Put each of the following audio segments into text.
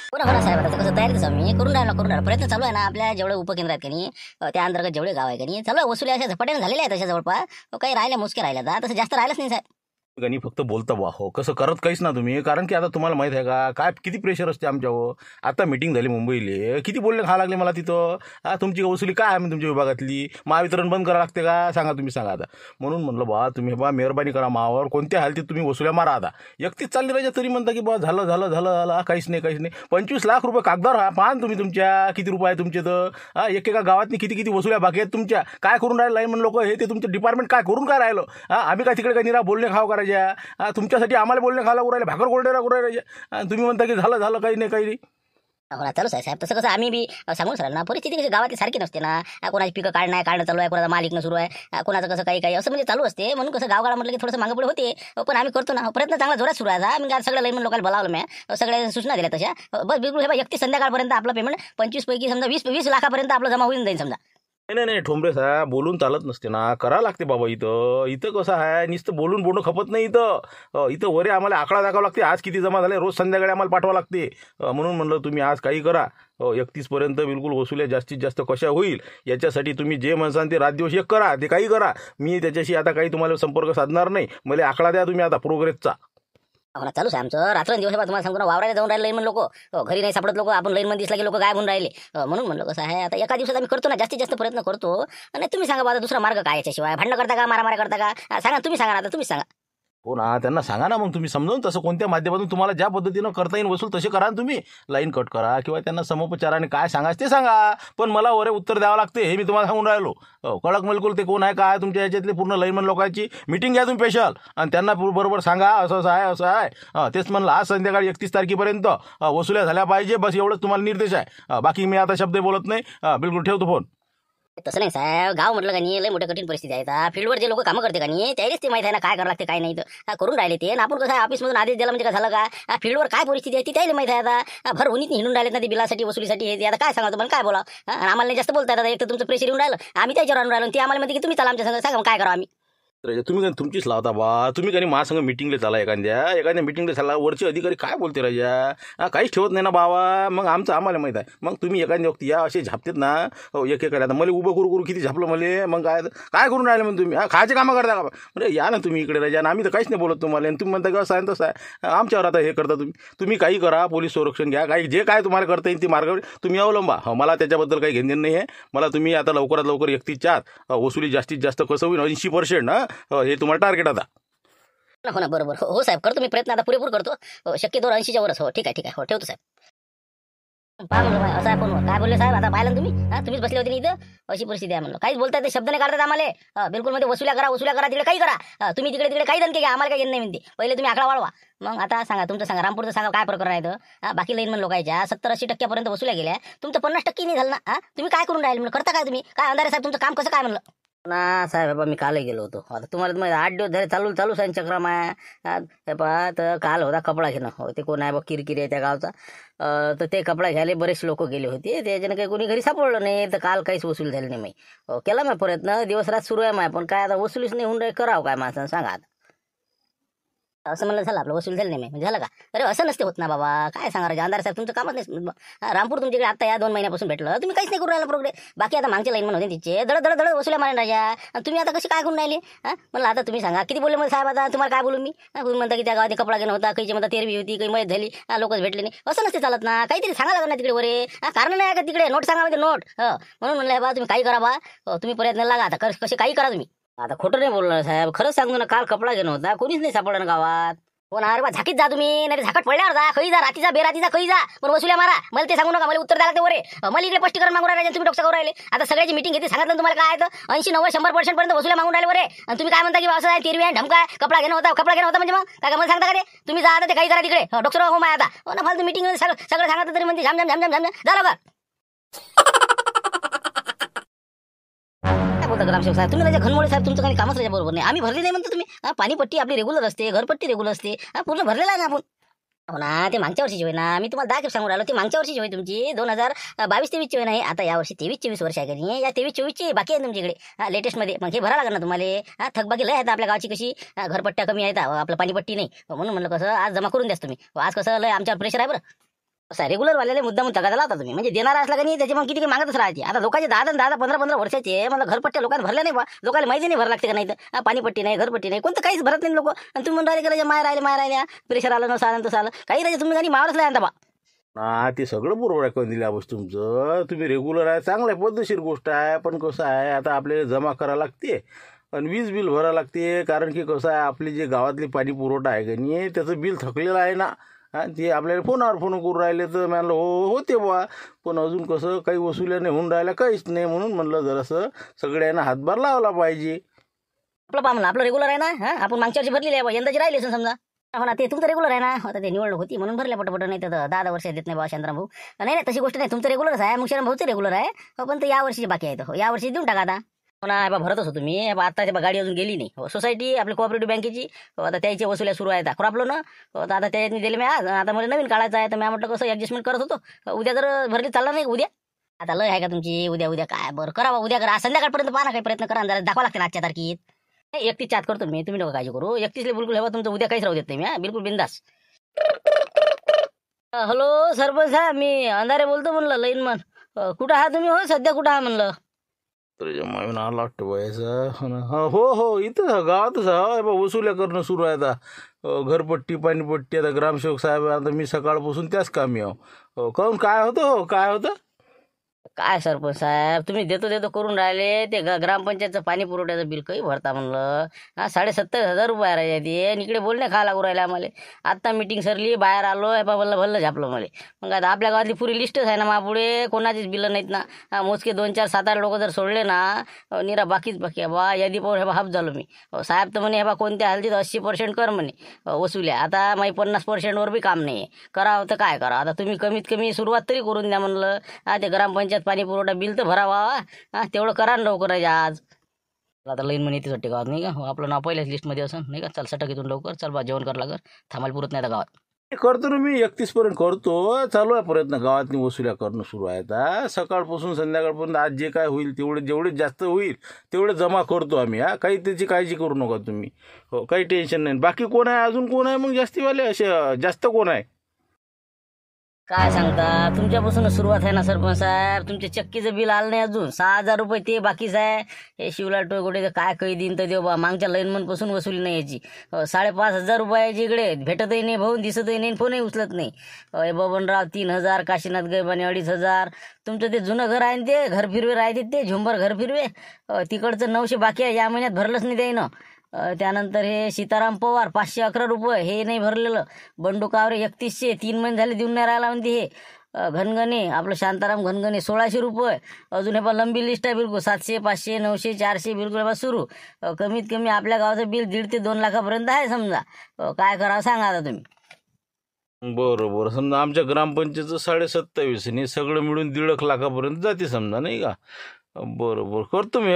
हो ना साहेब, आता कसं तयारीच आहे मी करून राहिलो प्रयत्न चालू आहे ना. आपल्या जेवढे उपकेंद्र आहेत की नाही, त्या अंतर्गत जेवढे गाव आहे की नाही, चालू आहे वसुली अशा झपाट्याने झालेल्या आहेत तशा जवळपास. काही राहिल्या मोजके राहिल्या, तसं जास्त राहिलंच नाही साहेब. गणी फक्त बोलता बा हो, कसं करत काहीच ना तुम्ही. कारण की आता तुम्हाला माहित आहे का काय किती प्रेशर असते आमच्यावर. आता मीटिंग झाली मुंबईले, किती बोलणे खा लागले मला तिथं. तुमची वसुली काय आहे तुमच्या विभागातली, महावितरण बंद करावं लागते का सांगा, तुम्ही सांगा आता. म्हणून म्हणलं बा तुम्ही बा मेहरबानी करा मावावर, कोणत्या हालतीत तुम्ही वसुल्या मारा आता. एकतीच चालली राहायच्या तरी म्हणता की बा झालं झालं झालं झालं, काहीच नाही काहीच नाही. 25 लाख रुपये कागदावर पाहा ना तुम्ही, तुमच्या किती रुपये आहे तुमचे तर. एकेका गावातनी किती किती वसुल्या बाकी आहेत तुमच्या. काय करून राहिले लाईन लोक, हे ते तुमचं डिपार्टमेंट काय करून काय राहिलं. आम्ही काय तिकडे काही निरा बोलणे खाव करायच्या. तुमच्यासाठी आम्हाला बोलणे खायला उरायला, भाकर गोरडेरा उरायला. तुम्ही म्हणता की झालं झालं काही नाही काही नाही. हो ना, चालूच आहे साहेब. तसं कसं आम्ही बी सांगून सर ना, परिस्थिती कशी गावातली सारखी नसते ना. कोणाची पिकं काढणं चालू आहे, कोणाचा मालिक सुरू आहे, कोणाचं कसं काही काही असं म्हणजे चालू असते. म्हणून कसं गावगाडा म्हटलं की थोडंसं मागं पुढे होते. पण आम्ही करतो ना प्रयत्न, चांगला जोरात सुरू आहे. मी सगळ्या लाईन लोकांना बोलावलं, मी सगळ्या सूचना दिल्या तशा. बस बिलकुल हे 31 संध्याकाळपर्यंत आपलं पेमेंट 25 पैकी समजा 20 लाखापर्यंत आपलं जमा होऊन जाईल समजा. नाही नाही ठोंबरे साहेब, बोलून चालत नसते ना, करा लागते बाबा. इथं इथं कसं आहे, नुसतं बोलून बोलणं खपत नाही इथं. इथं वरे आम्हाला आकडा दाखवावा लागते, आज किती जमा झाले, रोज संध्याकाळी आम्हाला पाठवावं लागते. म्हणून म्हणलं तुम्ही आज काही करा. 31 पर्यंत बिलकुल वसुल्या जास्तीत जास्त कशा होईल याच्यासाठी तुम्ही जे म्हणसान ते रात दिवस एक करा, ते काही करा. मी त्याच्याशी आता काही तुम्हाला संपर्क साधणार नाही. मला आकडा द्या तुम्ही आता प्रोग्रेसचा. हो ना, चालूच आहे आमचं रात्रंदिवस. तुम्हाला सांगतो ना, वावरायला जाऊन राहिले लाईन लोक, घरी नाही सापडत लोक. आपण लाईन मध्ये दिसला की लोक गायब होऊन राहिले. म्हणून म्हणलं कसं आहे, आता एका दिवसात आम्ही करतो ना, जास्तीत जास्त प्रयत्न करतो. आणि तुम्ही सांगा बा, दुसरा मार्ग काय याच्याशिवाय. भांडणं करता का, मारामाऱ्या करता का, सांगा तुम्ही, सांगा ना, आता तुम्ही सांगा. हो ना, त्यांना सांगा ना मग तुम्ही समजावून, तसं कोणत्या माध्यमातून तुम्हाला ज्या पद्धतीनं करता येईल वसूल तसे करा ना तुम्ही. लाईन कट करा किंवा त्यांना समोपचाराने काय सांगायचं ते सांगा. पण मला वरे उत्तर द्यावं लागते, हे मी तुम्हाला सांगून राहिलो. कडक मलकुल ते कोण आहे काय तुमच्या याच्यातले पूर्ण लाईनमन लोकांची मीटिंग घ्या तुम्ही स्पेशल, आणि त्यांना बरोबर सांगा असं असं आहे असं आहे. तेच म्हणलं आज संध्याकाळी 31 तारखेपर्यंत वसुल्या झाल्या पाहिजे, बस एवढंच तुम्हाला निर्देश आहे. बाकी मी आता शब्द बोलत नाही. बिलकुल ठेवतो फोन. तसं नाही साहेब, गाव म्हटलं का नाही, लय मोठ्या कठीण परिस्थिती आहे. फील्डवर जे लोक कामं करते का नाही, त्यावेळेस ते माहिती आहे ना काय करावं लागते काय नाही. तर करून राहिले ते, आणि आपण कसं आहे ऑफिसमधून आदेश दिला म्हणजे काय झालं का. फील्डवर काय परिस्थिती आहे ती त्याला माहिती आहे. आता भर उन्हीत हिंडून राहिलेत ना ते बिलासाठी वसुलीसाठी. हे आता काय सांगा तुम्हाला, काय बोला. आणि आम्हाला नाही जास्त बोलता येतात. एक तर तुमचं प्रेशर येऊन राहिलं, आम्ही त्याच्यावर आणून राहिलो. ती आम्हाला म्हणते की तुम्ही चला आमच्या संग, सांगा काय करावं आम्ही. तुम्ही काय तुमचीच लावता बा. तुम्ही काही महासंघ मिटिंगला चाला, एखाद्या मिटिंगला चाला, वरचे अधिकारी काय बोलते राजा, काहीच ठेवत नाही ना बाबा. मग आमचं आम्हाला माहीत आहे. मग तुम्ही एखाद्या वक्ती या असे झापतेत ना, एक एक आता मला उभं करू किती झापलं मला. मग काय करून राहिले मग तुम्ही, खायचे कामं करता का. म्हणजे या ना तुम्ही इकडे राजा, आम्ही तर काहीच नाही बोलत तुम्हाला. आणि तुम्ही म्हणता की असं आहे तसं आहे. आमच्यावर आता हे करता तुम्ही काही करा, पोलीस संरक्षण घ्या, काही जे काय तुम्हाला करता येईल ती मार्ग तुम्ही अवलंबा. मला त्याच्याबद्दल काही घेणं नाही आहे. मला तुम्ही आता लवकरात लवकर 31च्या आत वसुली जास्तीत जास्त कसं होईल 80% ना, हे तुम्हाला टार्गेट आता. हो ना, बरोबर. हो साहेब, करतो मी प्रयत्न, आता पुरेपूर करतो. शक्यतो 80च्या वरच. हो ठीक आहे. हो ठेवतो साहेब. पहा म्हणलं असं आहे फोनवर काय बोलले साहेब. आता पाहिलं तुम्ही, तुम्हीच बसले होते इथं. अशी परिस्थिती आहे म्हणलं, काहीच बोलताय ते शब्द नाही काढतात आम्हाला. बिलकुल मध्ये वसुल्या करा तिकडे काही करा. तुम्ही तिकडे काही दणके घ्या, आम्हाला काही घेणं नाही म्हणते. पहिले तुम्ही आकडा वाढवा. मग आता सांगा तुमचं, सांगा रामपूरचं, सांगा काय प्रकरण आहे तर. बाकी लाईन मग लोकांच्या 70-80% वसुल्या गेल्या, तुमचं 50% नाही झालं ना. तुम्ही काय करून राहिले म्हणलं, करता काय तुम्ही, काय अंधारे साहेब तुमचं काम कसं काय म्हणलं ना. साहेब बाबा, मी कालही गेलो होतो. आता तुम्हाला 8 दिवस झाले चालू आहे चक्रम आहे. तर काल होता कपडा घेणं. हो, ते कोण आहे बघ, किरकिरी आहे त्या गावचा. तर ते कपडा घ्यायला बरेच लोक गेले होते. त्याच्यानं काही कोणी घरी सापडलं नाही. तर काल काहीच वसूल झाली नाही. मी केला मग प्रयत्न, दिवस रात सुरू आहे माय, पण काय आता वसुलीच नाही होऊन करावं काय माणसानं सांगा आता. असं म्हणलं झालं आपलं वसूल झालं नाही म्हणजे झालं का. अरे असं नसते होत ना बाबा, काय सांगा राजा. अंधार साहेब तुमचं कामच नाही. रामपूर तुमच्याकडे आता या 2 महिन्यापासून भेटलं, तुम्ही काहीच नाही करून राहिला प्रोग्रेस. बाकी आता मागच्या लाईन होते तिचे दड वसुल्या मारेन राजा. आणि तुम्ही आता कशी काय करून राहिले. म्हणलं आता तुम्ही सांगा किती बोलले मला साहेब. आता तुम्हाला काय बोलू मी. तुम्ही म्हणता की त्या गावात कपडा घेणं होता, काही म्हणता तेरवी होती, काही मदत झाली, लोकच भेटले नाही. असं नसते चालत ना, काहीतरी सांगा लागत ना तिकडे वरे. कारण नाही का तिकडे नोट सांगा म्हणजे नोट. म्हणून म्हणलं बा तुम्ही काही करा बा. तुम्ही प्रयत्न लागा आता, कसे काही करा तुम्ही. आता खोटं नाही बोलणार साहेब, खरंच सांगतो ना. काल कपडा घेणं होता, कोणीच नाही सापडलं गावात. हो ना. अरे बा, झाकीत जा तुम्ही, नाही झाकट पडल्यावर जा, खई जा, रातीचा बेरातीचा खई जा, पण वसुल्या मारा. मला ते सांगू नका, मला उत्तर द्यायला लागते वरे. मला इकडे स्पष्टीकरण मागून राहिले, तुम्ही डोक्या करून राहिले. आता सगळ्याची मीटिंग घेते, सांगितलं तुम्हाला काय आहे 80-90-100% पर्यंत वसुल्या मागून राहिले वरे. आणि तुम्ही काय म्हणता की असं आहे तेरवी आहे ढमका कपडा घेणं होता म्हणजे मग काय मला सांगता का ते. तुम्ही जा आता ते काही करा तिकडे डॉक्टर हो माय आता. हो ना, फालतू मीटिंग सगळं सांगत तरी म्हणजे झाम झालं का. बोलता ग्रामसेवक साहेब तुम्ही त्याच्या घनमोळे साहेब, तुमचं काही कामच त्याच्या बरोबर नाही. आम्ही भरले नाही म्हणतो तुम्ही. पाणीपट्टी आपली रेग्युलर असते, घरपट्टी रेग्युलर असते, पूर्ण भरलेला आहे ना आपण. हो ना, ते मागच्या वर्षीची होय ना. मी तुम्हाला 10 खेप सांगून राहिलो, ते मागच्या वर्षीची होय तुमची 2022-23 होय नाही. आता यावर्षी 23-24 वर्ष आहे का नाही, या 23-24 बाकी आहे तुमच्याकडे लेटेस्ट मध्ये. मग हे भरा लागणार ना तुम्हाला. थकबाकी लय आहेत आपल्या गावची, कशी घरपट्ट्या कमी आहेत, आपलं पाणीपट्टी नाही. म्हणून म्हणलं कसं आज जमा करून द्यास तुम्ही. आज कसं लय आमच्यावर प्रेशर आहे बरं. रेग्युलर वाल्याला मुद्दाम तगादा लावता तुम्ही, म्हणजे देणारा असला का नाही त्याचे मग किती काही मागतच राहायचे. आता लोकांचे 10-10, 15-15 वर्षाचे मला घरपट्ट्या लोकांना भरल्या नाही बा, लोकांना माहिती नाही भर लागते का नाही तर पाणीपट्टी नाही, घरपट्टी नाही, कोणतं काहीच भरत नाही लोक. आणि तुम्ही म्हणून राहिले की माय राहिल्या प्रेशर आलं नसालं तसं आलं काही राहिले तुम्ही काही मावरच नाही बा. ते सगळं बरोबर आहे करून दिल्या गोष्ट तुमचं. तुम्ही रेग्युलर आहे, चांगलं आहे, पद्धतशीर गोष्ट आहे. पण कसं आहे आता आपल्याला जमा करावं लागते आणि वीज बिल भरावं लागते. कारण की कसं आहे आपली जे गावातली पाणी पुरवठा आहे का नाही त्याचं बिल थकलेलं आहे ना. ते आपल्याला फोन करून राहिले तर म्हणलं होते बा, पण अजून कसं काही वसुल्या नाही होऊन राहिल्या, काहीच नाही. म्हणून म्हणलं जरासं सगळ्यांना हातभार लावला पाहिजे. आपलं म्हणलं आपलं रेग्युलर आहे ना. आपण मागच्या वर्षी भरलेली आहे, यंदाची राहिली असेल समजा. हो ना, ते तुमचं रेग्युलर आहे ना. आता ते निवडणूक होती म्हणून भरल्या पटपट, नाही तर 10 वर्ष देत नाही बा शांताराम भाऊ. नाही तशी गोष्ट नाही, तुमचं रेग्युलरच आहे, मुशाराम भाऊचं रेग्युलर आहे. पण ते या वर्षीचे बाकी आहेत. या वर्षी देऊन टाका आता. हो ना, भरतच होतो मी. आता गाडी अजून गेली नाही. सोसायटी आपली कोऑपरेटिव्ह बँकेची आता त्याची वसुल्या सुरू आहेत. क्रॉपलो ना आता त्याच्यानी दिले मी आज. आता मला नवीन काढायचं आहे तर मी म्हटलं कसं ॲडजस्टमेंट करत होतो. उद्या जर भरली चालणार नाही उद्या. आता लय आहे का तुमची उद्या काय बरं करावा, उद्या करा, संध्याकाळपर्यंत पाहा ना, काही प्रयत्न करा, जरा दाखवा लागते ना आजच्या तारखेत. 31 चात करतो मी, तुम्ही नका काळजी करू. 31 बिलकुल हवा तुमचं, उद्या काहीच राहू देत नाही मी, बिलकुल बिंदास. हॅलो सरपंच साहेब, मी अंधारे बोलतो म्हणलं लाईनमन. कुठं आहात तुम्ही? हो सध्या कुठं आहात म्हणलं? तर आला वाटतं व्हायचं. हो इथं गावातच वसुल्या करणं सुरू आहे आता. घरपट्टी पाणीपट्टी आता ग्रामसेवक साहेब आता मी सकाळपासून त्याच कामी आहो. काहून काय होतं काय होतं? काय सरपंच साहेब, तुम्ही देतो करून राहिले ते ग्रामपंचायतचं पाणी पुरवठ्याचं बिल काही भरता म्हणलं. 27,500 रुपये राहिले ते, आणि इकडे बोलणे खा लागू राहिले आम्हाला. आत्ता मीटिंग सरली, बाहेर आलो भल्लं झापलं मला. मग आता आपल्या गावातली पुरी लिस्टच आहे ना मापुढे, कोणाचीच बिलं नाहीत ना. मोजके 2-4-7-8 लोक जर सोडले ना, निरा बाकीच बाकी आहे बा. यादी पाहून हाफ झालो मी. साहेब तर म्हणे कोणत्या हल्दीत 80% कर म्हणे वसुल्या. आता माही 50%वर बी काम नाही करावं तर काय करा आता. तुम्ही कमीत कमी सुरुवात तरी करून द्या म्हणलं. ते ग्रामपंचायत पाणी पुरवठा बिल तर भरावा, तेवढं करा ना लवकर आज. आता लाईन म्हणे येते वाटते गावात, नाही का? आपलं नाव पहिल्याच लिस्टमध्ये असं नाही का? चल सटक इथून लवकर, चल बा जेवण करा, थांबायला पुरत नाही आता गावात. करतो ना मी 31 पर्यंत करतो. चालू आहे प्रयत्न, गावातली वसुल्या करणं सुरू आहे आता. सकाळपासून संध्याकाळपर्यंत आज जे काय होईल जेवढे जास्त होईल तेवढे जमा करतो आम्ही. काही त्याची काळजी करू नका तुम्ही. हो, काही टेन्शन नाही. बाकी कोण आहे, अजून कोण आहे मग जास्तीवाले असे जास्त कोण आहे? काय सांगता, तुमच्यापासून सुरुवात आहे ना सरपंच साहेब. तुमच्या चक्कीचं बिल आलं नाही अजून, 6,000 रुपये ते बाकीच आहे. हे शिवलाल टोळगोटे काय काही दिन तर देऊ बा, मागच्या लाईनमनपासून वसुली नाही याची. 5,500 रुपयाची इकडे भेटतही नाही, भाऊ दिसतही नाही, फोनही उचलत नाही. बबनराव 3,000, काशीनाथ गैबाने 2,500. तुमचं ते जुनं घर आहे ना, ते घर फिरवे राहते ते झुंबर घर फिरवे, तिकडचं 900 बाकी आहे, या महिन्यात भरलंच नाही त्यानं. त्यानंतर हे सीताराम पवार 511 रुपये हे नाही भरलेलं. बंडू कावरे 3100, 3 महिने झाले देऊन नाही राहिला म्हणते. हे घनगणे आपलं शांताराम घनगणे 1,600 रुपये. अजून हे लंबी लिस्ट आहे बिलकुल, 700, 500, 900, 400 बिलकुल सुरू. कमीत कमी आपल्या गावाचं बिल 1.5 ते 2 लाखापर्यंत आहे समजा. काय करावं सांगा आता तुम्ही. बरोबर, समजा आमच्या ग्रामपंचायतचं 27,500 आणि सगळं मिळून 1.5 लाखापर्यंत जाते समजा, नाही का? बरोबर करतो मी.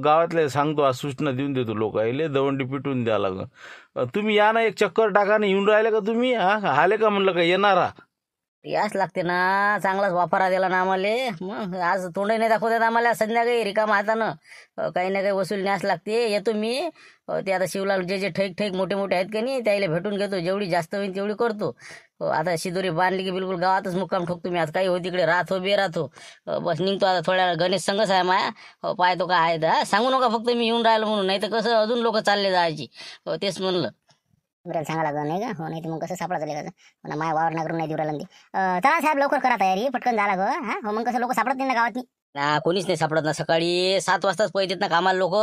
गावातल्या सांगतो, आज सूचना देऊन देतो लोक आले दवंडी पिटून द्या लागं. तुम्ही या ना, एक चक्कर टाका ना. येऊन राहिले का तुम्ही? आले का म्हणलं का येणारा? याच लागते ना, चांगलाच वापरा दिला ना आम्हाला. मग आज तोंडही नाही दाखवतात आम्हाला, संध्याकाळी रिकामा हातानं काही ना काही वसूल न्यास लागते. येतो मी. ते आता शिवलाल जे ठैक मोठे आहेत का नाही त्याला भेटून घेतो, जेवढी जास्त होईल तेवढी करतो. आता शिदोरी बांधली की बिलकुल गावातच मुक्काम ठोकतो मी. आज काही हो तिकडे राहतो बेराहतो, बस निघतो आता. थोड्या गणेश संघच आहे माया, पाहतो काय आहे. सांगू नका फक्त मी येऊन राहिलो म्हणून, नाही तर कसं अजून लोक चालले जायची. तेच म्हणलं सांगा लागलं नाही का? हो, नाही तर मग कसं सापडा झाले का माया वावर नागरून नाही देऊ राहिला ते. चला साहेब लवकर करा तयारी, पटकन झाला ग. हो, मग कसं लोक सापडत नाही ना गावात ना, कोणीच नाही सापडत ना. सकाळी 7 वाजताच येतात ना कामाला लोक.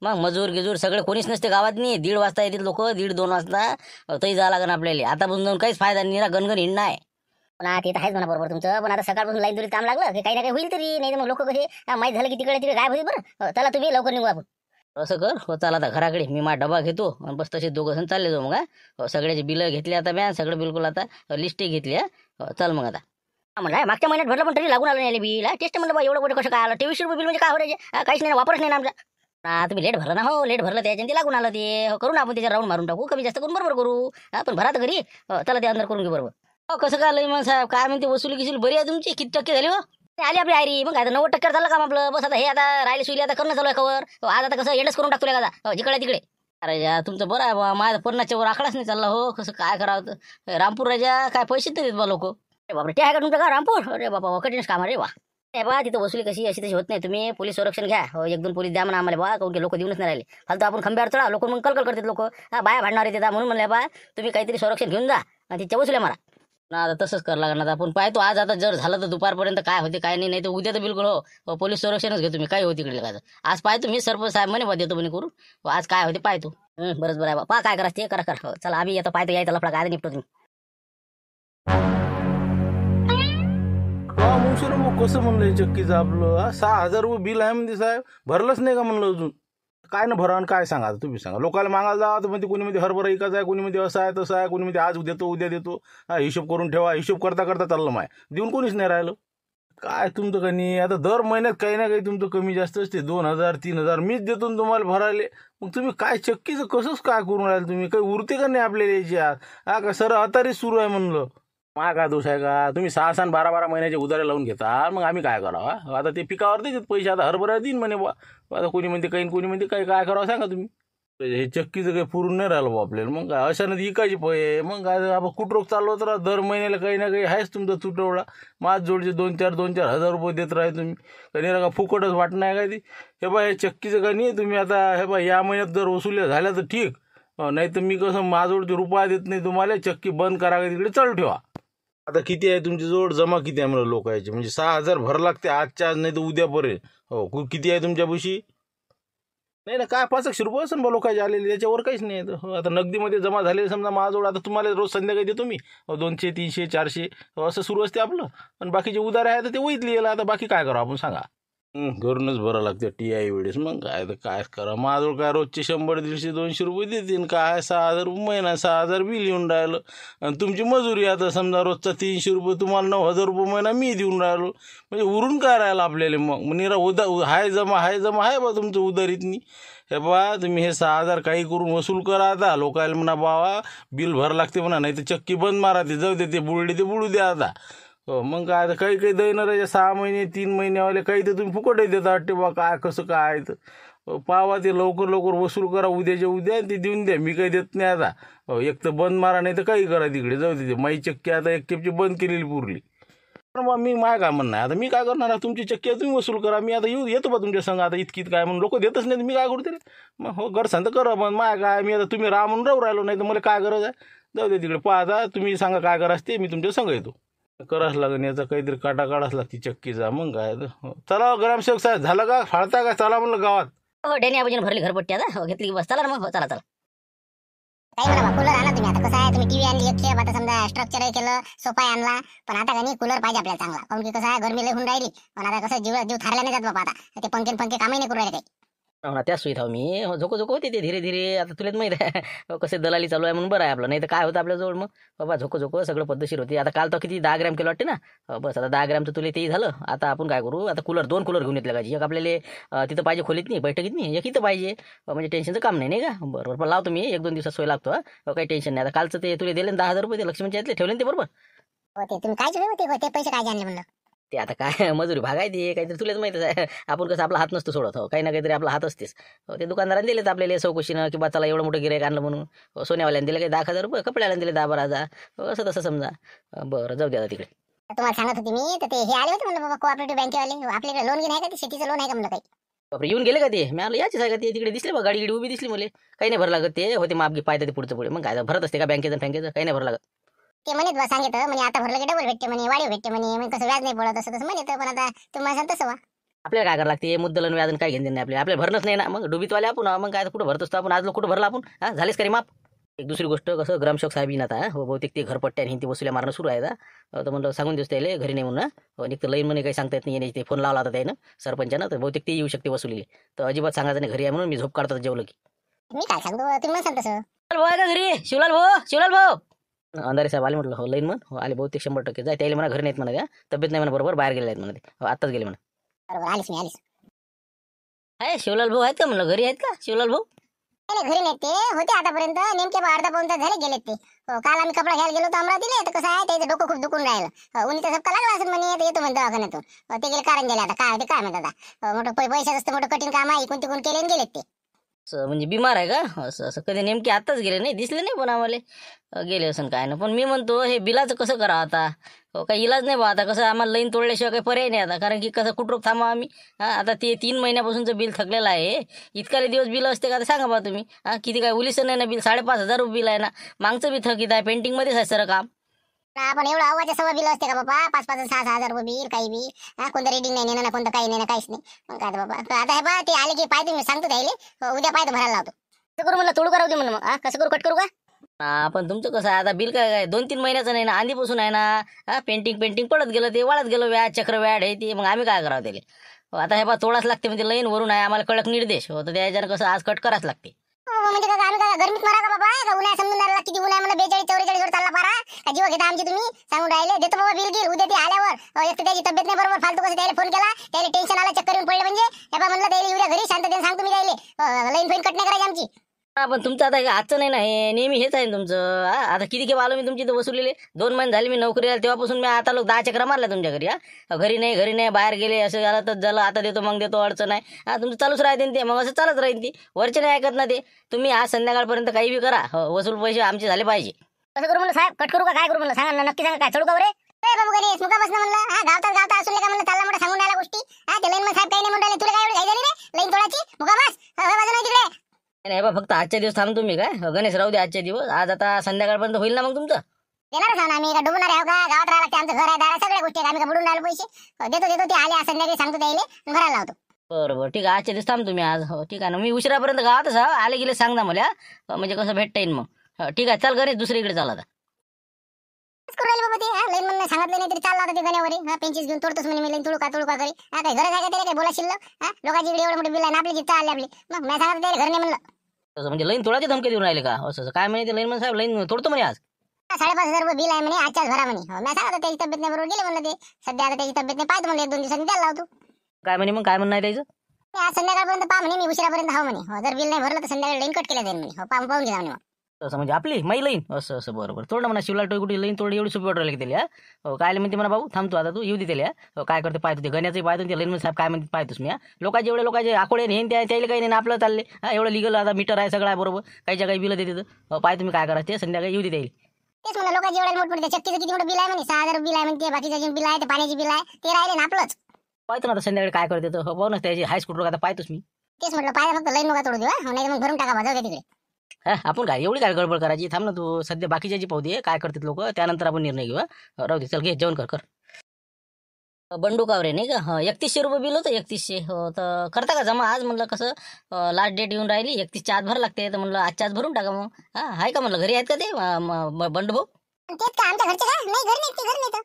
मग मजूर गिजूर सगळे कोणीच नसते गावात. नाही 1:30 वाजता येतात लोक, 1:30-2 वाजता तरी जावं लागेल आपल्याला. आता जाऊन काहीच फायदा नाही, गणगण हिंड नाही ना. ते तर आहेच म्हणा बरोबर तुमचं. पण आता सकाळपासून लाईन दुरीत काम लागलं की काही ना काही होईल तरी, नाही तर मग लोक कसे माहीत झालं की तिकडे गायब होईल. बरं चला तुम्ही लवकर निघू आपण. असं कर. हो चला आता घराकडे मी माझा डबा घेतो आणि बस तसे 2 जण चालले जाऊ मग. सगळ्याचे बिलं घेतले आता मी, सगळं बिलकुल आता लिस्टही घेतली. चल मग आता म्हणलं मागच्या महिन्यात भरलं पण तरी लागून आलं नाही बिल. टेस्ट म्हणलं बा एवढं कुठे कसं काय आलं? 2300 रुपये बिल म्हणजे काय हो रे? काहीच नाही, वापरच नाही ना आमचा. तुम्ही लेट भरलं ना. हो लेट भरलं त्याच्याने ते लागून आलं. ते करून आपण त्याच्या राऊंड मारून टाकू, कमी जास्त करून बरोबर करू. पण भरा तर घरी. चला ते अंदर करून घेऊ बरोबर. हो कसं काय लई मग साहेब, काय म्हणते वसुली गिसूल बरी आहे तुमची? किती टक्के झाली हो? आली आपली आयरी. मग आता 90% झालं काम आपलं. बस आता हे आता राहिले सुईली आता करणं चालू आहे कवर. आज आता कसं एडच करून टाकतो का जिकडे तिकडे. अरे या तुमचं बरं आहे बा, माझ्या 50च्या वर आकडाच नाही चालला. हो कसं काय करावं? रामपूर राजा काय पैसे देत बा लोक. बापरे, ते आहे का तुमचं का रामपूर? अरे बाबा, कठीणच काम आहे रे वा. हे बा, तिथं वसुली कशी अशी तशी होत नाही. तुम्ही पोलीस संरक्षण घ्या. हो, 1-2 पोलीस द्या म्हणा आम्हाला बा, काऊन की लोक देऊनच नाही राहिले. फालतू आपण खंब्यावर चढा, लोक मग कलकल करतात. लोक बाया भांडणार येतात म्हणून म्हणले बा, तुम्ही काहीतरी संरक्षण घेऊन जा आणि तिच्या वसुल्या मारा ना. आता तसंच करावं लागणार. आपण पाहतो आज, आता जर झालं तर दुपारपर्यंत काय होते काय नाही, नाही तर उद्या तर बिलकुल हो पोलीस संरक्षणच घेतो तुम्ही. काय होती इकडे काय आज पाहतो मी. सरपंच साहेब म्हणे बा देतो म्हणे करून. आज काय होते पाहतो. बरंच बरं आहे बा, पहा काय करा ते करा. हो, चला आम्ही आता पाहतो यायचा लफडा काय निपटतो तुम्ही. मुंशीला मग कसं म्हणलं हे चक्कीचं आपलं 6,000 रुपये बिल आहे म्हणते साहेब, भरलंच नाही का म्हणलं अजून. काय ना भरा आणि काय सांगा तुम्ही सांगा. लोकांना मागायला जा तर म्हणते कोणी मध्ये हरभरा एकाच आहे, कोणी मध्ये असं आहे तसं आहे, कोणी मध्ये आज देतो उद्या देतो. हिशोब करून ठेवा. हिशोब करता करता चाललं माय देऊन कोणीच नाही राहिलं. काय तुमचं का नाही. आता दर महिन्यात काही ना काही तुमचं कमी जास्त असते. 2,000-3,000 मीच देतो ना तुम्हाला भरायले. मग तुम्ही काय चक्कीचं कसंच काय करून राहिले तुम्ही. काही उरते का नाही आपल्याला याच्यात. का सर अतारीच सुरू आहे म्हणलं. मा काय दोष आहे का. तुम्ही 6-6 12-12 महिन्याचे उधारे लावून घेता. मग आम्ही काय करावं. आता ते पिकावर देतात पैसे. आता हरभरा देईन म्हणे बा. आता कोणी म्हणते काही कोणी म्हणते काही. काय करावं सांगा तुम्ही. हे चक्कीचं काही पुरून नाही राहिलं बा आपल्याला. मग काय अशानं इकायची पै. मग काय आपण कुठरोग चाललो तर दर महिन्याला काही ना काही आहेच तुमचा तुटवडा. माझ जोडचे 2-4 हजार रुपये देत राहा तुम्ही. काही का फुकटच वाटणं आहे काय ती. हे बा हे चक्कीचं का नाही तुम्ही आता हे बा या महिन्यात जर वसुल्या झाल्या तर ठीक. नाही तर मी कसं माझजवळचे रुपया देत नाही तुम्हाला. चक्की बंद करा का तिकडे चालू ठेवा. आता किती आहे तुमची जवळ जमा किती आहे म्हणलं लोकांची. म्हणजे 6,000 भर लागते आजच्या आज नाही तर उद्यापर्यंत. हो किती आहे तुमच्या बुशी. नाही ना काय 500 रुपये असेल बा लोकांचे आलेले. त्याच्यावर काहीच नाही. हो आता नगदीमध्ये जमा झालेले समजा माझ्याजवळ. आता तुम्हाला रोज संध्याकाळी देतो मी 200, 300, 400 असं सुरू असते आपलं. आणि बाकीचे उधार आहे तर ते वहीत लिहिलं. आता बाकी काय करावं आपण सांगा. घरूनच भरावं लागते TI वेळेस. मग काय तर काय करा. माझ्याजवळ काय रोजचे 100, 150, 200 रुपये देतील. काय 6,000 रुपये महिना 6,000 बिल येऊन राहिलं. आणि तुमची मजुरी आता समजा रोजचा 300 रुपये तुम्हाला 9,000 रुपये महिना मी देऊन राहिलो. म्हणजे उरून काय राहिलं आपल्याला. मग निरा हाय जमा आहे बा तुमचं उधारीतनी. हे बा तुम्ही हे 6,000 काही करून वसूल करा. आता लोकायला म्हणा बाबा बिल भर लागते म्हणा. नाही तर चक्की बंद मारा. ते जाऊ दे ते बुडले ते बुडू द्या आता. हो मग काय आता काही दैनराचे 6 महिने 3 महिन्यावाले काही तर तुम्ही फुकटही देता वाटते बा. काय कसं काय तर पावा ते लवकर वसूल करा. उद्याच्या उद्या ते देऊन द्या. मी काही देत नाही आता. एक तर बंद मारा नाही तर काही करा तिकडे जाऊ दे. माई चक्की आता एक खेपची बंद केलेली पुरली. तर मग मी माय काय म्हणणं आहे आता. मी काय करणार. तुमची चक्की तुम्ही वसूल करा. मी आता येतो बा तुमच्या संग. आता इतकी काय म्हणून लोक देतच नाही. मी काय करते रे. मग हो गरसान तर करा. पण माय काय मी आता तुम्ही राहा म्हणून राहिलो. नाही तर मला काय गरज आहे. जाऊ दे तिकडे पाहता. तुम्ही सांगा काय करायचं ते. मी तुमच्या संग येतो. करावंच लागेल याचा काहीतरी काटा काढाच लागते चक्कीचा. मग काय चला ग्रामसेवक साहेब झालं का फाळता का. चला म्हणलं गावात. हो डेनी आपण भरली घरपट्टी आता. हो घेतली की बस. चला ना मग. हो चला. काही म्हणा कूलर आणा तुम्ही. आता कसं आहे तुम्ही टीव्ही आणली एक खेप. आता समजा स्ट्रक्चर केलं सोफा आणला. पण आता काही कूलर पाहिजे आपल्याला चांगला. काऊन की कसं आहे गरमी लई होऊन राहिली. पण आता कसं जीव थारला नाही जात बाबा. आता ते पंखे कामही नाही करू राहिले काही. हो ना त्याच सुविधा मी झोको होते ते धीरे धीरे. आता तुलाच माहित आहे कसं दलाली चालू आहे म्हणून बरं आहे आपलं. नाही तर काय होतं आपल्याजवळ मग बाबा झोको सगळं पद्धतशीर होती. आता काल तर किती 10 ग्रॅम केलं वाटते ना. बस आता 10 ग्रॅमचं तुला तेही झालं. आता आपण काय करू. आता 2 कूलर घेऊन येतले पाहिजे. एक आपल्याला तिथं पाहिजे खोलीत नाही बैठकीत नाही. एक इथं पाहिजे. म्हणजे टेन्शनचं काम नाही का. बरोबर पण लावतो मी. 1-2 दिवसात सोय लागतो. काही टेन्शन नाही. आता कालचं ते तुला दिले 10,000 रुपये ते लक्ष्मीच्या यातले ठेवले ते बरोबर. होते तुम्ही काय होते ते पैसे काय आणले म्हणलं. ते आता काय मजुरी भागायती काहीतरी तुलाच माहितच आहे. आपण कसं आपला हात नसतो सोडत. हो काही ना काहीतरी आपला हात असतेच. ते दुकानदारांनी दिलेत आपल्याला चौकशीनं की बा चला एवढं मोठं गिरायक आणलं म्हणून. सोन्यावाल्याने दिले काही 10,000 रुपये. कपड्याला दिले 10-12,000. असं तसं समजा. बरं जाऊ द्या आता तिकडे. तुम्हाला सांगत होती मी तर ते हे आले होते म्हणलं बाबा कोऑपरेटिव्ह बँकेवाले. आपल्याकडे लोन घेणे आहे का ते शेतीचं लोन आहे का म्हणलं काही. बापरे येऊन गेले का ते. मी आलो याचीच आहे का ते. तिकडे दिसले बा गाडी उभी दिसली मला. काही नाही भर लागत ते. होते माप पाहता ते पुढचं पुढे. मग काय भरत असते का बँकेचं काही नाही भर लागत. ते म्हणत बा सांगितलं म्हणजे आता भरलं की डबल भेटते म्हणे वाढीव भेटते म्हणे. कसं व्याज नाही पडत असं तसं म्हणत. पण आता तुम्हाला सांग तसं वा. आपल्याला काय करावं लागते. मुद्दलन व्याजन काय घेणं नाही आपल्याला भरणच नाही ना. मग डुबीतवाले आपण. मग काय कुठं भरत असतो आपण. आज कुठं भरला आपण. झालेच का रे माप. एक दुसरी गोष्ट कसं ग्रामसेवक साहेब येईन आता. हो बहुतेक ते घरपट्ट्या आणि ते वसुल्या मारणं सुरू आहे आता. तर म्हणलं सांगून दिवस त्याला घरी नाही म्हणून. एक तर लईन म्हणे काही सांगता येत नाही. ते फोन लावला होता त्यानं सरपंचानं. तर बहुतेक ते येऊ शकते वसुलीले. तर अजिबात सांगायचं नाही घरी आहे म्हणून. मी झोप काढतो जेवलं की. मी काय सांगतो तुम्ही मला सांग तसं. भाऊ आहे का घरी. शिवलाल भाऊ अंधारे साहेब आले म्हटलं. हो लईन म्हण. हो आले बहुतेक 100% जाय. त्याला म्हणा घरी नाहीत म्हणा. त्या तब्येत नाही म्हणा बरोबर बाहेर गेले आहेत म्हणा. ते आत्ताच गेले म्हणा. बरोबर आलीस मी आलीस. आहे शिवलाल भाऊ आहेत का म्हणलं. घरी आहेत का शिवलाल भाऊ. नाही घरी नाही ते होते आतापर्यंत. नेमके अर्धा पाऊण तास झाले गेलेत ते. काल आम्ही कपडा घ्यायला गेलो तर अमरावतीला. तर कसं आहे त्याचं डोकं खूप दुखून राहिलं. उन्हीचा झपका लागला असेल म्हणे. येतो म्हणतो दवाखान्यातून. ते गेले कारण गेले आता काय ते काय म्हणतात आता. मोठं पैशाचं असतं मोठं कठीण काम आहे. इकून तिकून केले गेलेत ते. म्हणजे बिमार आहे का? असं असं कधी नेमके आत्ताच गेले नाही, दिसले नाही पण आम्हाला. गेले असं काय ना. पण मी म्हणतो हे बिलाचं कसं करा आता? काही इलाज नाही बा आता. कसं आम्हाला लाईन तोडल्याशिवाय काही पर्याय नाही आता. कारण की कसं कुठं थांबा आम्ही. आता ते 3 महिन्यापासूनचं बिल थकलेलं आहे. इतकाले दिवस बिल असते का? आता सांगा बा तुम्ही. किती काय उलिसं नाही ना बिल. 5,500 रुपये बिल आहे ना. मागचं बी थकीत आहे. पेंटिंगमध्येच आहे सर काम. आपण एवढं अव्वाच्या सव्वा बिल असते का बाबा? 5,000-6,000 रुपये बिल, काही बी. कोणतं रेडिंग नाही ना, कोणतं काही नाही ना, काहीच नाही. मग काय बाबा. तर आता हे बा ते आले की पाहतो मी, सांगतो त्याला उद्या पाहतो भरायला लावतो. कसं करू म्हणलं? तोडू करावं दे म्हणलं मग. कसं करू? कट करू का? पण तुमचं कसं आहे आता बिल काय 2-3 महिन्याचं नाही ना, आधीपासून आहे ना. पेंटिंग पडत गेलं, ते वाढत गेलं, व्याज चक्र व्याड आहे ते. मग आम्ही काय करावं त्याला? आता हे बा तोडाच लागते म्हणजे लाईन वरून आहे, आम्हाला कडक निर्देश तर त्याच्यानं कसं आज कट कराच लागते. म्हणजे का आम्ही काय गरमीत मारा का बाबा? का उन्हाळ्यात समजून राहिला किती उन्हाळ्या मला 42-44 वर चालला पारा. का जीव घेता आमची तुम्ही? सांगून राहिले देतो बाबा बिल गिल उद्या ते आल्यावर. एक तर त्याची तब्येत नाही बरोबर, फालतू कसं त्याला फोन केला, त्याला टेन्शन आला, चक्कर येऊन पडले म्हणजे. हे बा म्हणलं त्याला उद्या घरी शांततेने सांगतो मी त्याला लाईन फाईन कट नाही करायची आमची. पण तुमचं आता आजचं नाही ना, हे नेहमी हेच आहे ना तुमचं. आता किती केव्हा आलो मी तुमची इथं वसुलीले? 2 महिने झाले मी नोकरी आली तेव्हापासून. मी आता लोक 10 चक्रा मारल्या तुमच्या घरी. घरी नाही बाहेर गेले, असं झालं तर झालं. आता देतो मग देतो, अडचण आहे. तुमचं चालूच राहते ते. मग असं चालत राहील ती. वरचे नाही ऐकत ना ते. तुम्ही आज संध्याकाळपर्यंत काही बी करा. वसूल पैसे आमचे झाले पाहिजे. कसं करू म्हणलं साहेब? कट करू का काय करू म्हणलं? सांगा ना, नक्की सांगा. काय चढू का बरे? बाबू गणेश मुका बसणं म्हणलं. गावता असून का म्हणलं चालला मोठा सांगून राहिला गोष्टी. ते लाईन साहेब काही नाही म्हणून तुला काय एवढी घाई झाली रे लाईन तोडाची? मुका बस. बाजू नाही तिकडे. नाही बा, फक्त आजच्या दिवस थांबतो मी. काय गणेश राहू दे आजच्या दिवस. आज आता संध्याकाळपर्यंत होईल ना मग तुमचं? देणारच आहो ना आम्ही. का डुबणार आहे का? गावात राहायला लागते, आमचं घर आहे, दार, सगळ्या गोष्टी आम्ही का बुडून राहिलो पैसे? देतो ते आले संध्याकाळी सांगतो त्याला भरायला लावतो. बरोबर ठीक आहे. आजच्या दिवस थांबतो मी आज. हो ठीक आहे ना. मी उशिरापर्यंत गावातच आले गेले सांगा मला. म्हणजे कसं भेटता येईल मग. ठीक आहे चल गणेश, दुसरीकडे चाल आता. करू राहिले बाबा ते. लाईन म्हणून सांगितलं नाही तरी चालला होता ते गण्यावरी. पेंचीस घेऊन तोडतोस म्हणे मी लाईन तोडू का करी. काही गरज आहे का त्याला? काही बोला शिल्लक. लोकांची इकडे एवढं मोठे बिल आहे ना, आपली जिथं आले आपली. मग मी सांगत त्याला घर नाही म्हणलं. तसं म्हणजे लाईन तोडाची धमकी देऊन राहिले का? असं काय म्हणे ते लाईन साहेब? लाईन तोडतो म्हणे आज. 5,500 रुपये बिल आहे म्हणे, आजच्याच भरा म्हणे. मी सांगत त्याची तब्येत नाही बरोबर, गेले म्हणलं ते. सध्या आता त्याची तब्येत नाही, पाहतो म्हणलं 1-2 दिवसांनी द्यायला लावतो. काय म्हणे मग? काय म्हणणं आहे त्याचं? आज संध्याकाळपर्यंत पहा म्हणे, मी उशिरापर्यंत हा म्हणे. जर बिल नाही भरलं तर संध्याकाळी लाईन कट केल्या जाईल म्हणे. पाहून घ्या म्हणे. मग तसं म्हणजे आपली माई लाईन असं बरोबर तोड म्हणा. शिवला टोकुटी लाईन तोड एवढी सोपी वाटवली की त्याला. काय म्हणते म्हणा भाऊ थांबतो आता तू येऊ दे त्याला. काय करते पाहतो ते गण्याचं पाहतो ते लाईन साहेब काय म्हणते पाहतोस मी. लोकांचे एवढे लोकांचे आकोडे नेन त्याला काही नाही आपलं चालले. एवढं लिगल आता मीटर आहे सगळं आहे बरोबर. काहीच्या काही बिलं देते तर पाहतो मी काय करायचं ते. संध्याकाळी येऊ दे त्याला. तेच म्हणलं लोकांचे एवढे मोठमोठे चक्कीचं किती मोठं बिल आहे म्हणे. 6,000 बिल आहे म्हणते. बाकीचं जे बिल आहे ते पाण्याचे बिल आहे ते राहिले ना आपलंच. पाहतो ना आता संध्याकाळी काय करते तर. पाहू ना त्याची हाय स्कूटर आता पाहतोस मी. तेच म्हटलं पाहिजे फक्त लाईन नका तोडू देऊ. नाही मग भरून टाका जाऊ दे तिकडे. आपण काय एवढी काय गडबड करायची? थांब ना तू. सध्या बाकीच्याची पाहू दे काय करतात लोक, त्यानंतर आपण निर्णय घेऊ. राहू दे चल घे जेवण कर. बंडू कावरे नाही का? 3100 रुपये बिल होतं. 3100 हो. तर करता का जमा आज? म्हणलं कसं लास्ट डेट येऊन राहिली. 31च्या आत भर लागते तर म्हणलं आजच्या आज भरून टाका मग. आहे का म्हणलं घरी आहेत का ते बंडू भाऊ? तेच का आमच्या घरचे का? नाही घर नाही तर.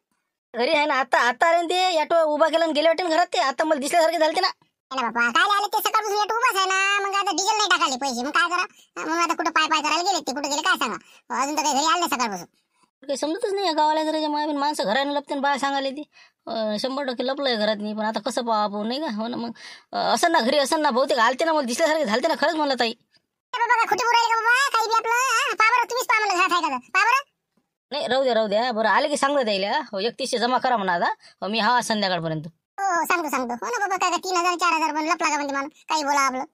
घरी आहे ना. आता आले ना ते. ऑटो उभा केला गेले वाटेल घरात ते. आता मला दिसल्यासारखे झाले ना. बाबा काय आले ते सकाळपासून येतो उभाच आहे ना. मग आता डिझेल नाही टाकाले पैसे. मग काय करा? मग आता कुठं पाय करायला गेले ते. कुठे गेले काय सांगा? अजून तर काही घरी आले नाही सकाळपासून. काही समजतच नाही गावाला जरा माणसं घराने लपते बाय सांगायला ती. 100% लपलंय घरात नाही. पण आता कसं पाहा आपण नाही का? हो ना. मग असं ना घरी असं ना बहुतेक आलते ना. मला दिसल्यासारखे झालते ना खरंच म्हणलं ताई. बाबा खोटे बोलायला का बाबा? काही बी आपलं पा बरं तुम्हीच पा म्हणलं घरात आहे का? पा बरं. नाही राहू द्या बरं. आले की सांगलं द्यायला. 3100 जमा करा म्हणा आता. मी संध्याकाळपर्यंत. हो सांगतो हो ना बाबा. काय 3,000-4,000 पण लपला का म्हणते मला? काही बोला आपलं.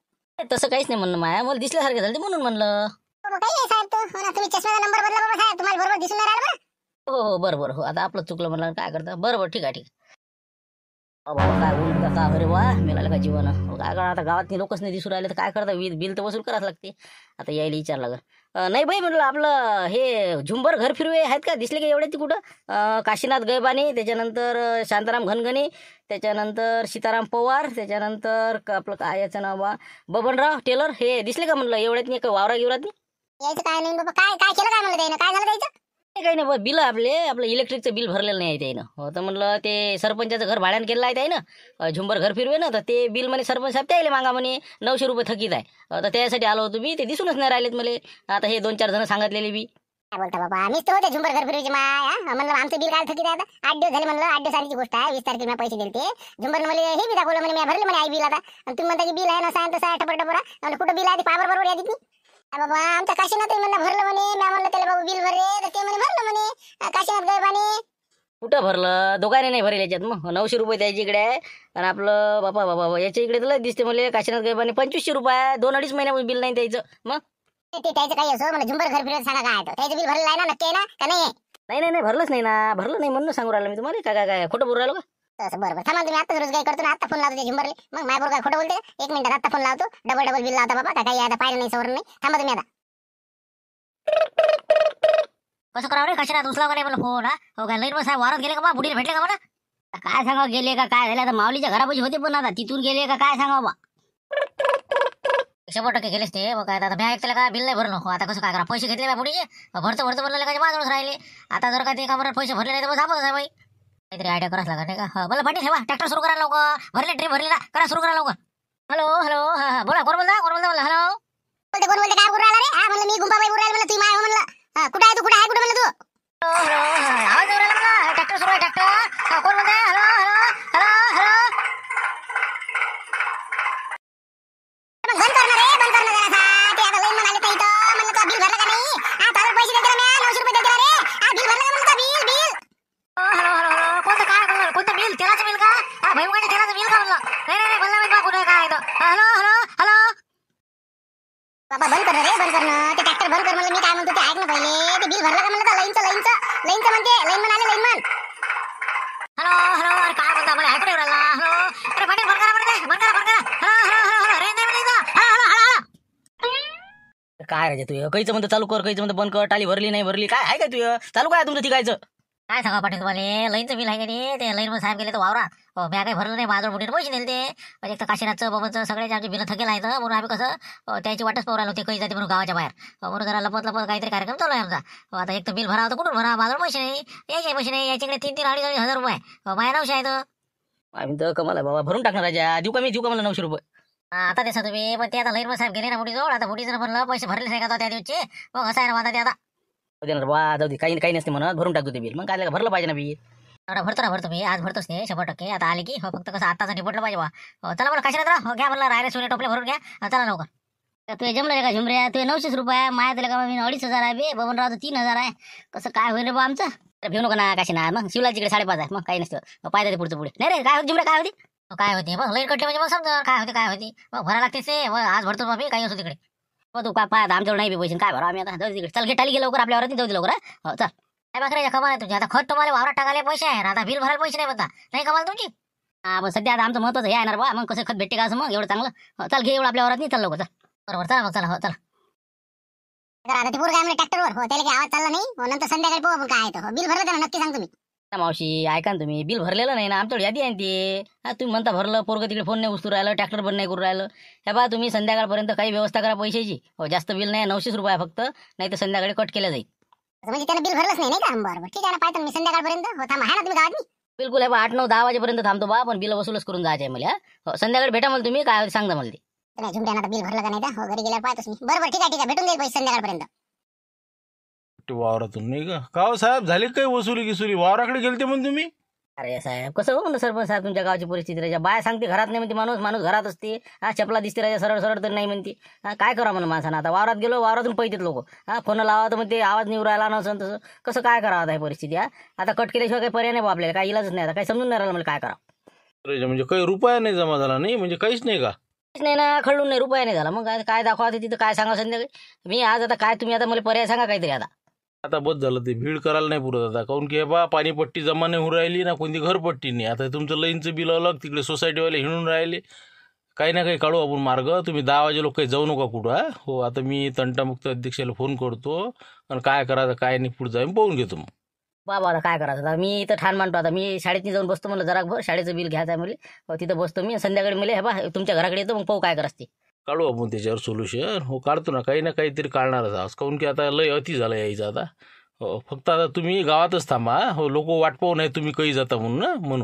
तसं काहीच नाही म्हणणं माया. मला दिसल्यासारखे झालं म्हणून म्हणलं. काही नाही साहेब तो. हो ना तुम्ही चष्म्याचा नंबर बदला बाबा साहेब. तुम्हाला बरोबर दिसून नाही राहिलं बरं. हो बरोबर. हो आता आपलं चुकलं म्हणलं काय करता. बरोबर ठीक आहे. बाबा काय ऊन करता. अरे वा मिळालं का जीवन. काय करा आता गावात लोकच नाही दिसून राहिले तर काय करता. बिल तर वसूल करावं लागते. आता यायला विचारलं का? नाही बाई म्हटलं आपलं हे झुंबर घर फिरवे आहेत का? दिसले का एवढे ती कुठं? काशीनाथ गैबाने, त्याच्यानंतर शांताराम घनघणे, त्याच्यानंतर सीताराम पवार, त्याच्यानंतर आपलं काय याचं नाव बबनराव टेलर. हे दिसले का म्हणलं एवढ्यात नाही? वावरा गिवरात नाही यायचं काय नाही बाबा. काय केलं काय म्हणलं त्यानं? काय झालं त्याचं? काही नाही बिल आपलं इलेक्ट्रिकचं बिल भरलेलं नाही आहे त्यानं. हो तर म्हणलं ते सरपंचाचं घर भाड्यानं केलं आहे त्यानं. झुंबर घर फिरवे ना तर ते बिल म्हणे सरपंच साहेब त्याला मागा म्हणे 900 रुपये थकीत आहे. तर त्यासाठी आलो होतो मी. ते दिसूनच नाही राहिलेत मला. आता हे 2-4 जण सांगितलेले बी. काय बोलता बाबा? आम्हीच तर होते झुंबर घर फिरवायचे माय. म्हणलं आमचं बिल काय थकीत आहे आता? 8 दिवस झाले म्हणलं. 8 दिवस आधीची गोष्ट आहे. 20 तारखेला पैसे दिले ते झुंबरनं मला हे बी दाखवलं म्हणे मी भरले म्हणे आई बिल आता. आणि तुम्ही म्हणता की बिल आहे ना सांग तसं टपरा कुठं बिल आहे ते पावर बरोबर यादीत नाही. बाबा आमच्या काशीनाथ म्हणलं भरलं म्हणे. मी म्हणलं त्याला बाबा बिल भरले तर ते म्हणे भरलं म्हणे. काशीनाथ गैबाने कुठं भरलं दोघांनी नाही भरेल याच्यात मग 900 रुपये द्यायची इकडे आहे आणि आपलं बापा याच्या इकडे तर लय दिसते मला काशीनाथ गैबाने 2500 रुपये 2-2.5 महिन्यापासून बिल नाही द्यायचं मग ते त्याचं काही असो मला झुंबर घर फिरत सांगा काय आहे तो. त्याचं बिल भरलेलं आहे ना नक्की आहे ना का नाही नाही भरलंच नाही ना भरलं नाही म्हणून सांगू राहिलो मी तुम्हाला काय खोटं बोलू राहिलो का तसं बरोबर थांबा तुम्ही आता रोज काय करतो ना आता फोन लावतो ते झुंबरले मग मायपूर काय खोटं बोलते 1 मिनिटात आता फोन लावतो डबल बिल लावता बाबा काही आता पाहिलं नाही सवर नाही थांबा तुम्ही आता कसं करावं रे कशाला उचला का नाही मला फोन हो काय लाईन साहेब वारात गेले का बा बुडीला भेटले का मला काय सांगा गेले का काय झालं आता माऊलीच्या घरापाशी होते पण आता तिथून गेले का काय सांगा बा 100% गेलेच ते मग काय आता मी ऐकलं का बिल नाही भरलो हो आता कसं काय करा पैसे घेतले बा बुडीचे भरतो म्हणलं काय माझ्यावरच राहिले आता जर का ते कामावर पैसे भरले नाही तर मग झापच आहे बाई काहीतरी आयडिया करावंच लागत नाही का मला पाठी ठेवा ट्रॅक्टर सुरू करा लवकर भरले ट्रिप भरले ना करा सुरू करा लवकर हॅलो हा बोला कोण बोलता म्हणलं हॅलो बोलते कोण बोलते काय बोलू राहिला रे हा म्हणलं मी गुंबाबाई बोलू राहिला म्हणलं तुम्ही माय हो म्हणलं कुठे आहे तू कुठे आहे कुठे म्हणलं तू हॅलो आवाज येऊ राहिला मला ट्रॅक्टर सुरू आहे ट्रॅक्टर कोण बोलताय हॅलो बंद करणार रे बंद करणार जरा ते आता लाईन म्हणाले तर इथं म्हणलं तो बिल भरला का नाही हा तावर पैसे देते ना मी 900 रुपये देते रे हा बिल भरला का म्हणलं बिल हॅलो कोणतं काय बोलणार कोणतं बिल तेलाचं बिल का हा भैमुगाच्या तेलाचं बिल का म्हणलं नाही बोलला मी कुठे काय हॅलो बाबा बंद कर रे बंद करणं ते ट्रॅक्टर बंद कर म्हणलं मी काय म्हणतो ते ऐक ना पहिले ते बिल भरला का म्हणलं लाईनचं म्हणते लाईन म्हणाले लाईन म्हण हॅलो अरे काय बोलता मला ऐकू नाही राहिला हॅलो अरे पाटील बंद करा हॅलो रेंज नाही मला हॅलो काय राजे तू काहीच म्हणतं चालू कर काहीच म्हणतं बंद कर टाली भरली नाही भरली काय आहे काय तू चालू काय तुमचं तिकायचं काय सांगा पाटील तुम्हाला लाईनचं बिल आहे का नाही ते लाईन साहेब गेले तर वावरात हो मी काही भरलं नाही माझं बुटीने पैसे दिले ते म्हणजे एक तर काशीनाथचं बाबाचं सगळ्याचे आमचे बिलं थकेल आहेत म्हणून आम्ही कसं त्याची वाटच पाहू राहिलो ते काही जाते म्हणून गावाच्या बाहेर म्हणून जरा लपत काहीतरी कार्यक्रम चालू आहे आमचा आता एक तर बिल भरा होतं कुठून भरा माझं पैसे नाही यायचे पैसे नाही याच्याकडे 3-3 हजार रुपये माझ्या 900 आहेत आम्ही तर कमाल आहे बाबा भरून टाकणार राजा देऊ का मला 900 रुपये आता ते तुम्ही पण ते आता लाईन साहेब गेले ना बुटीजवळ आता बुटी जर म्हणलं पैसे भरले नाही का त्या दिवशी मग असं आहे ना आता ते आता देणार बा जाऊ दे काही नसते म्हणत भरून टाकतो ते बिल मग काय भरलं पाहिजे ना बिल भरतो मी आज भरतोच ते 100% आता आले की हो फक्त कसं आताच निपटलं पाहिजे बा चला मला कशाला राहा घ्या म्हणलं राहिले सोने टोपले भरून घ्या चला लवकर तू जमलं का झुमऱ्या तू 900 रुपये माया तुला का मी 2,500 आहे बे बबनराव 3,000 आहे कसं काय होईल रे बा आमचं घेऊ नका ना काशी ना मग शिवलाची इकडे 5.5 आहे मग काही नसतं पाहिजे पुढचं पुढे नाही रे काय होती झुमऱ्या काय होती मग लाईन कटली म्हणजे मग समजा काय होती मग भरा लागते ते आज भरतो मग मी काही असो तिकडे मग तू काय पाहत आमच्यावर नाही पैसे काय भरा आम्ही आता जाऊ तिकडे चल टाली गेलो लवकर आपल्यावर जाऊ दे लवकर हो चल काय बकराच्या कमाल आहे तुमची आता खत तुम्हाला वावरात टाकायला पैसे आहे आता बिल भरायला पैसे नाही बघा नाही कमाल तुमची हा पण सध्या आता आमचं महत्वाचं हे येणार बा मग कसं खत भेटते का असं मग एवढं चांगलं चल घे एवढं आपल्या वरात नाही चल लवकर चल बरोबर चला मग चला हो चला तर आता ते पोर काय म्हणले ट्रॅक्टरवर हो त्याला काही आवाज चालला नाही हो नंतर संध्याकाळी पाहू आपण काय आहे तो बिल भरलं त्याला नक्की सांगतो मी मावशी ऐका ना तुम्ही बिल भरलेलं नाही ना आमच्याकडे यादी आहे ना ते हा तुम्ही म्हणता भरलं पोरगं तिकडे फोन नाही उचलू राहिलं ट्रॅक्टर बंद नाही करू राहिलं हे बा तुम्ही संध्याकाळपर्यंत काही व्यवस्था करा पैशाची हो जास्त बिल नाही 900 रुपये फक्त नाही तर संध्याकाळी कट केलं जाईल म्हणजे त्यानं बिल भरलंच नाही का बरोबर ठीक आहे ना पाहतो मी संध्याकाळपर्यंत हो थांबा आहे ना तुम्ही गावात बिलकुल आहे बा 8-9-10 वाजेपर्यंत थांबतो बा पण बिल वसूलच करून जायचं आहे मला हो संध्याकाळी भेटा मला तुम्ही काय सांगा मला ते नाही झुमट्यानं आता बिल भरलं का नाही का हो घरी गेल्यावर पाहतोच मी बरोबर ठीक आहे भेटून जाईल पैसे संध्याकाळपर्यंत वावरातून नाही का हो साहेब झाली काही वसुली वावराकडे गेलते म्हणून तुम्ही अरे साहेब कसं हो म्हणलं सरपंच साहेब तुमच्या गावची परिस्थिती राजा बाय सांगते घरात नाही म्हणते माणूस घरात असते हा चपला दिसते राजा सरळ तर नाही म्हणते हा काय करा म्हणून माणसानं आता वावरात गेलो वावरातून पैतेत लोक हा फोन लावा तर म्हणते आवाज निवड राहिला नसं तसं कसं काय करावं आता ही परिस्थिती हा आता कट केल्याशिवाय काही पर्याय नाही आपल्याला काही इलाजच नाही आता काही समजून नाही राहिलं मला काय करा म्हणजे काही रुपया नाही जमा झाला नाही म्हणजे काहीच नाही का नाही ना खळून नाही रुपया नाही झाला मग काय दाखवा तिथं काय सांगा संध्याकाळी मी आज आता काय तुम्ही आता मला पर्याय सांगा काहीतरी आता बस झालं ते भीड करायला नाही पुरत आता काऊन की बा पाणीपट्टी जमा नाही होऊन राहिली ना कोणती घरपट्टी नाही आता तुमचं लाईनचं बिल अलग तिकडे सोसायटीवाले हिंडून राहिले काही ना काही काढू आपण मार्ग तुम्ही 10 वाजे लोक काही जाऊ नका कुठं हो आता मी तंटामुक्त अध्यक्षाला फोन करतो आणि काय करायचं काय नाही पुढं जाऊन पाहून घेतो मग बाबा आता काय करायचं आता मी इथं ठाण मांडतो आता मी शाळेत जाऊन बसतो म्हणलं जरा भर शाळेचं बिल घ्यायचं आहे मला तिथं बसतो मी संध्याकाळी मला हे बा तुमच्या घराकडे येतो मग पाहू काय करायचं ते काढू आपण त्याच्यावर सोल्युशन हो काढतो ना काहीतरी काढणारच आज काऊन की आता लय अति झालं यायचं आता हो फक्त आता तुम्ही गावातच थांबा हो लोक वाट पाहू नाही तुम्ही काही जाता म्हणून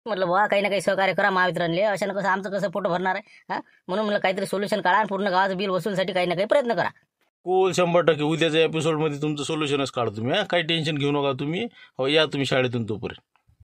म्हटलं बा काही ना काही सहकार्य करा महावितरणले अशानं कसं आमचं कसं पोट भरणार आहे हा म्हणून मला काहीतरी सोल्युशन काढा आणि पूर्ण गावाचं बिल वसूलसाठी काही ना काही प्रयत्न करा कोल 100% उद्याच्या एपिसोडमध्ये तुमचं सोल्युशनच काढतो तुम्ही काही टेन्शन घेऊ नका तुम्ही हो या तुम्ही शाळेतून तोपर्यंत